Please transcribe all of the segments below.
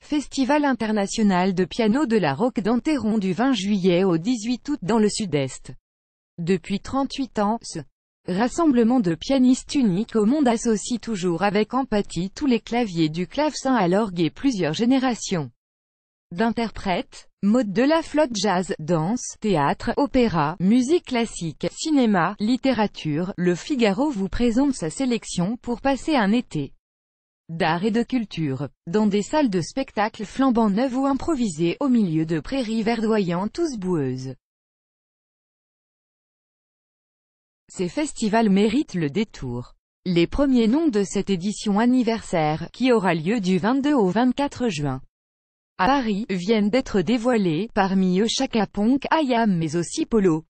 Festival international de piano de la Roque d'Enterron du 20 juillet au 18 août dans le Sud-Est. Depuis 38 ans, ce rassemblement de pianistes uniques au monde associe toujours avec empathie tous les claviers du clavecin à l'orgue et plusieurs générations d'interprètes, mode de la flotte, jazz, danse, théâtre, opéra, musique classique, cinéma, littérature. Le Figaro vous présente sa sélection pour passer un été d'art et de culture, dans des salles de spectacle flambant neuves ou improvisées au milieu de prairies verdoyantes ou boueuses. Ces festivals méritent le détour. Les premiers noms de cette édition anniversaire, qui aura lieu du 22 au 24 juin à Paris, viennent d'être dévoilés, parmi eux Chaka Ponk, IAM mais aussi Polo,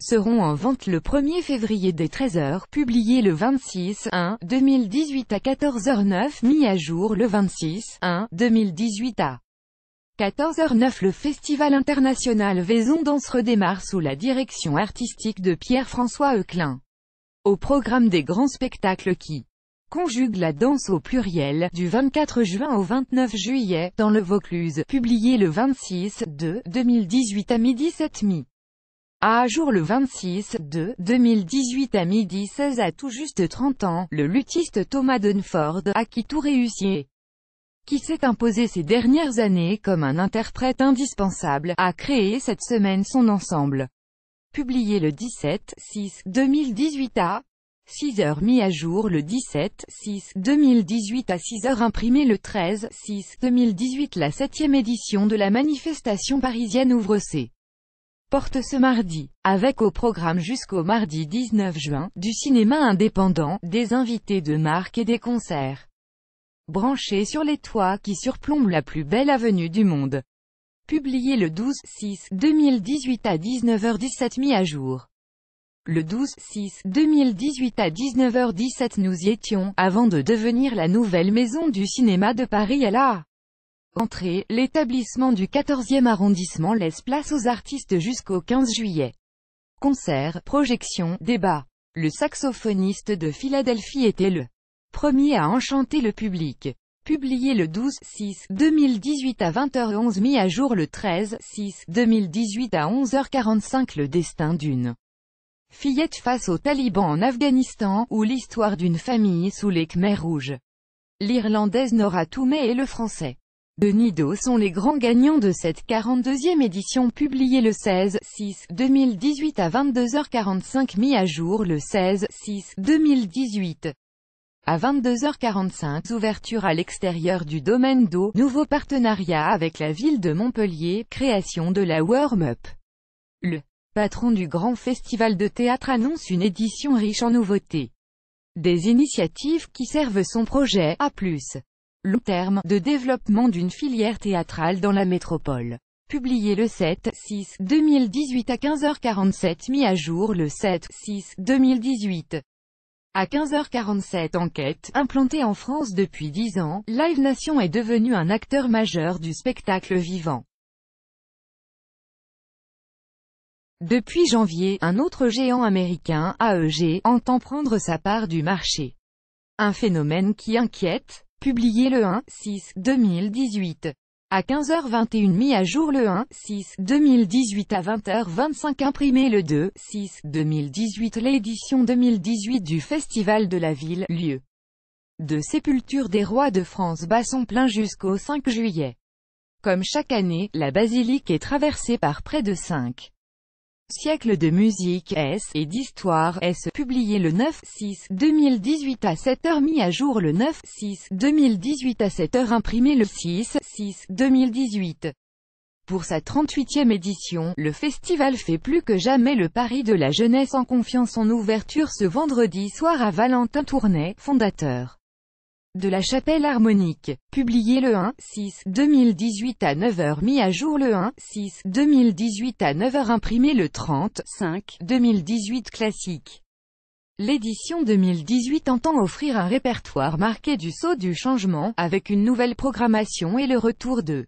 seront en vente le 1er février dès 13h, publié le 26-1-2018 à 14h09, mis à jour le 26-1-2018 à 14h09. Le Festival international Vaison Danse redémarre sous la direction artistique de Pierre-François Euclin. Au programme des grands spectacles qui conjuguent la danse au pluriel, du 24 juin au 29 juillet, dans le Vaucluse, publié le 26-2-2018 à midi 7 mi. À jour le 26-2-2018 à midi 16. À tout juste 30 ans, le luthiste Thomas Dunford a qui tout réussi, qui s'est imposé ces dernières années comme un interprète indispensable, a créé cette semaine son ensemble. Publié le 17-6-2018 à 6h, mis à jour le 17-6-2018 à 6h, imprimé le 13-6-2018. La 7e édition de la manifestation parisienne ouvre ses portes ce mardi, avec au programme jusqu'au mardi 19 juin, du cinéma indépendant, des invités de marque et des concerts branchés sur les toits qui surplombent la plus belle avenue du monde. Publié le 12-6-2018 à 19h17, mis à jour le 12-6-2018 à 19h17. Nous y étions, avant de devenir la nouvelle maison du cinéma de Paris à la entrée. L'établissement du 14e arrondissement laisse place aux artistes jusqu'au 15 juillet. Concerts, projections, débats. Le saxophoniste de Philadelphie était le premier à enchanter le public. Publié le 12-6-2018 à 20h11, mis à jour le 13-6-2018 à 11h45. Le destin d'une fillette face aux talibans en Afghanistan, ou l'histoire d'une famille sous les Khmers rouges. L'Irlandaise Nora Toomey et le Français Denis Do sont les grands gagnants de cette 42e édition, publiée le 16-6-2018 à 22h45, mis à jour le 16-6-2018 à 22h45. Ouverture à l'extérieur du domaine d'eau, nouveau partenariat avec la ville de Montpellier, création de la Warm-Up. Le patron du grand festival de théâtre annonce une édition riche en nouveautés. Des initiatives qui servent son projet à plus long terme de développement d'une filière théâtrale dans la métropole. Publié le 7-6-2018 à 15h47, mis à jour le 7-6-2018 à 15h47. Enquête. Implantée en France depuis 10 ans, Live Nation est devenu un acteur majeur du spectacle vivant. Depuis janvier, un autre géant américain, AEG, entend prendre sa part du marché. Un phénomène qui inquiète. Publié le 1-6-2018 à 15h21, mis à jour le 1-6-2018 à 20h25, imprimé le 2-6-2018. L'édition 2018 du Festival de la Ville, lieu de sépulture des rois de France, bat son plein jusqu'au 5 juillet. Comme chaque année, la basilique est traversée par près de 5 siècles de musique et d'histoire. Publié le 9-6-2018 à 7h, mis à jour le 9-6-2018 à 7h, imprimé le 6-6-2018. Pour sa 38e édition, le festival fait plus que jamais le pari de la jeunesse en confiant son ouverture ce vendredi soir à Valentin Tournay, fondateur de la Chapelle Harmonique. Publié le 1-6-2018 à 9h, mis à jour le 1-6-2018 à 9h, imprimé le 30-5-2018. Classique. L'édition 2018 entend offrir un répertoire marqué du sceau du changement, avec une nouvelle programmation et le retour de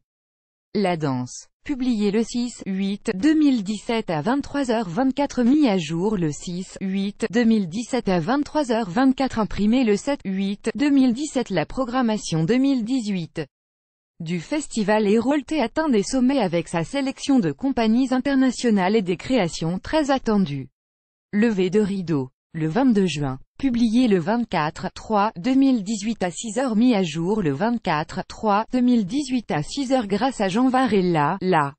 la danse. Publié le 6-8-2017 à 23h24, mis à jour le 6-8-2017 à 23h24, imprimé le 7-8-2017. La programmation 2018 du festival Héraultais atteint des sommets avec sa sélection de compagnies internationales et des créations très attendues. Levé de rideau. Le 22 juin. Publié le 24/3/2018 à 6h, mis à jour le 24/3/2018 à 6h grâce à Jean Varela. La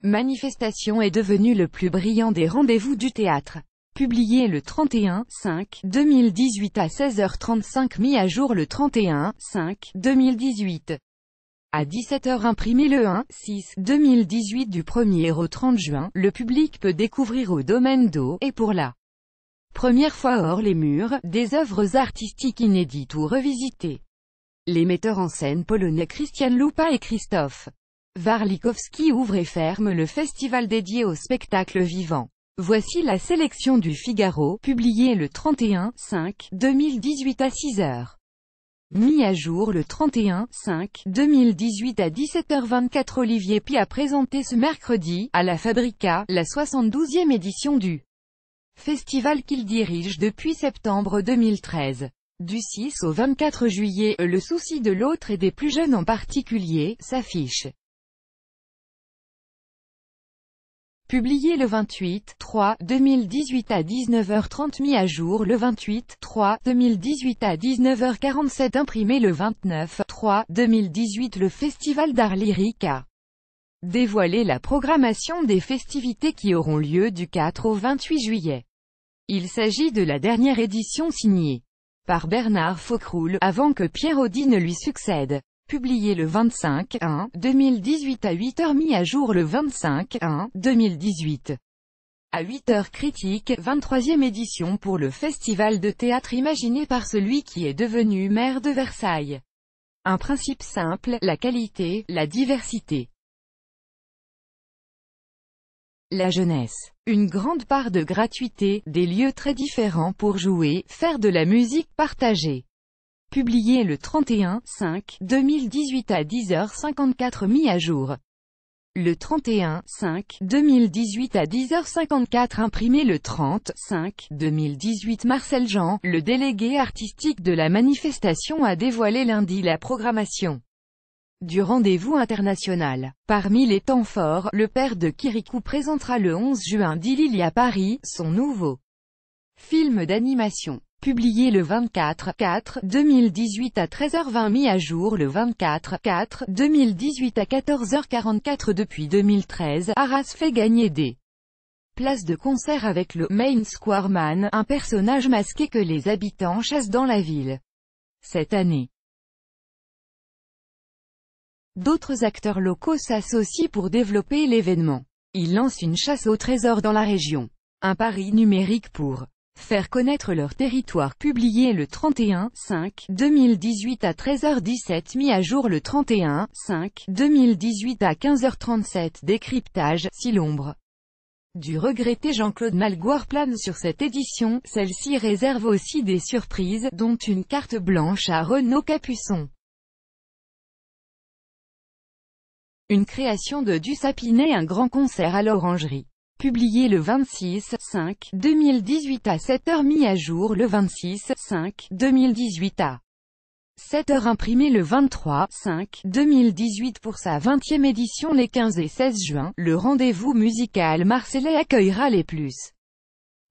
manifestation est devenue le plus brillant des rendez-vous du théâtre. Publié le 31/5/2018 à 16h35, mis à jour le 31/5/2018 à 17h, imprimé le 1/6/2018. Du 1er au 30 juin, le public peut découvrir au Domaine d'Eau, et pour la première fois hors les murs, des œuvres artistiques inédites ou revisitées. Les metteurs en scène polonais Christian Lupa et Krzysztof Warlikowski ouvrent et ferment le festival dédié au spectacle vivant. Voici la sélection du Figaro, publiée le 31/5/2018 à 6h. Mis à jour le 31/5/2018 à 17h24. Olivier Py a présenté ce mercredi, à la Fabrica, la 72e édition du festival qu'il dirige depuis septembre 2013. Du 6 au 24 juillet, le souci de l'autre et des plus jeunes en particulier, s'affiche. Publié le 28/3/2018 à 19h30, mis à jour le 28/3/2018 à 19h47, imprimé le 29/3/2018. Le Festival d'Art Lyrique a dévoilé la programmation des festivités qui auront lieu du 4 au 28 juillet. Il s'agit de la dernière édition signée par Bernard Faucroul, avant que Pierre Audi ne lui succède. Publié le 25/1/2018 à 8h, mis à jour le 25/1/2018 à 8h. Critique, 23e édition pour le festival de théâtre imaginé par celui qui est devenu maire de Versailles. Un principe simple, la qualité, la diversité. La jeunesse. Une grande part de gratuité, des lieux très différents pour jouer, faire de la musique partagée. Publié le 31/5/2018 à 10h54, mis à jour le 31/5/2018 à 10h54, imprimé le 30/5/2018. Marcel Jean, le délégué artistique de la manifestation, a dévoilé lundi la programmation du rendez-vous international. Parmi les temps forts, le père de Kirikou présentera le 11 juin d'Ilili à Paris, son nouveau film d'animation. Publié le 24/4/2018 à 13h20, mis à jour le 24/4/2018 à 14h44. Depuis 2013, Arras fait gagner des places de concert avec le Main Square Man, un personnage masqué que les habitants chassent dans la ville. Cette année, d'autres acteurs locaux s'associent pour développer l'événement. Ils lancent une chasse au trésor dans la région. Un pari numérique pour faire connaître leur territoire. Publié le 31/5/2018 à 13h17, mis à jour le 31/5/2018 à 15h37. Décryptage, si l'ombre du regretté Jean-Claude Malgoire plane sur cette édition, celle-ci réserve aussi des surprises, dont une carte blanche à Renaud Capuçon. Une création de Dussapinet, un grand concert à l'Orangerie. Publié le 26/5/2018 à 7h, mis à jour le 26/5/2018 à 7h, imprimé le 23/5/2018 pour sa 20e édition. Les 15 et 16 juin, le rendez-vous musical marseillais accueillera les plus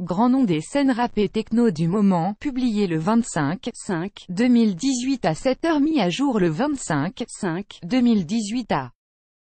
grands noms des scènes rap et techno du moment. Publié le 25/5/2018 à 7h, mis à jour le 25/5/2018 à